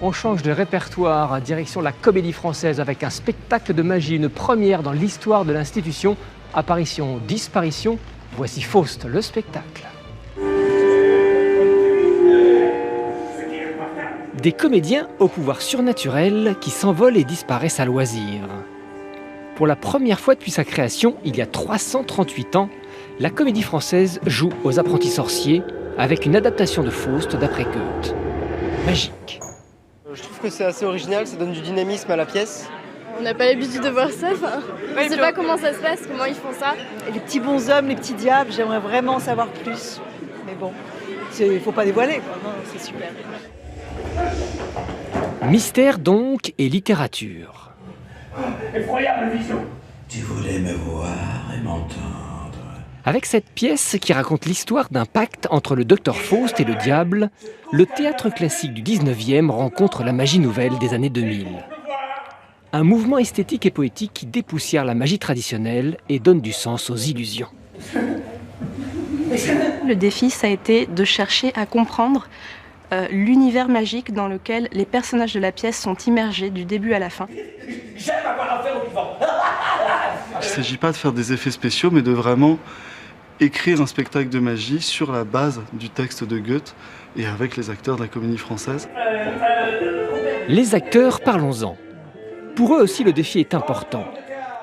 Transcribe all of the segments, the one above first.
On change de répertoire, direction la Comédie Française avec un spectacle de magie, une première dans l'histoire de l'institution. Apparition, disparition, voici Faust, le spectacle. Des comédiens au pouvoir surnaturel qui s'envolent et disparaissent à loisir. Pour la première fois depuis sa création, il y a 338 ans, la Comédie Française joue aux apprentis sorciers avec une adaptation de Faust d'après Goethe. Magique. Je trouve que c'est assez original, ça donne du dynamisme à la pièce. On n'a pas l'habitude de voir ça, je ne sais pas comment ça se passe, comment ils font ça. Et les petits bonshommes, les petits diables, j'aimerais vraiment en savoir plus. Mais bon, il ne faut pas dévoiler, quoi. Non, c'est super. Mystère donc et littérature. Effroyable vision. Tu voulais me voir et m'entendre. Avec cette pièce qui raconte l'histoire d'un pacte entre le docteur Faust et le diable, le théâtre classique du 19e rencontre la magie nouvelle des années 2000. Un mouvement esthétique et poétique qui dépoussière la magie traditionnelle et donne du sens aux illusions. Le défi, ça a été de chercher à comprendre l'univers magique dans lequel les personnages de la pièce sont immergés du début à la fin. J'aime avoir affaire aux vivants. Il ne s'agit pas de faire des effets spéciaux, mais de vraiment écrire un spectacle de magie sur la base du texte de Goethe et avec les acteurs de la Comédie Française. Les acteurs, parlons-en. Pour eux aussi, le défi est important.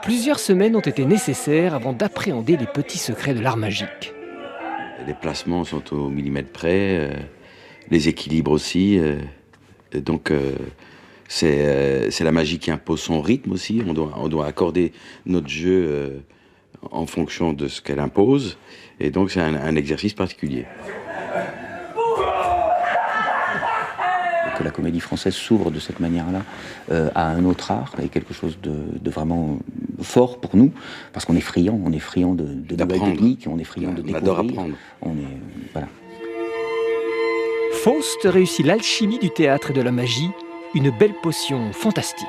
Plusieurs semaines ont été nécessaires avant d'appréhender les petits secrets de l'art magique. Les placements sont au millimètre près, les équilibres aussi. Donc c'est la magie qui impose son rythme aussi. On doit accorder notre jeu en fonction de ce qu'elle impose. Et donc c'est un exercice particulier. Que la Comédie Française s'ouvre de cette manière-là à un autre art et quelque chose de vraiment fort pour nous, parce qu'on est friand de nouvelles techniques, on est friand de découvrir. On adore apprendre. Voilà. Faust réussit l'alchimie du théâtre et de la magie, une belle potion fantastique.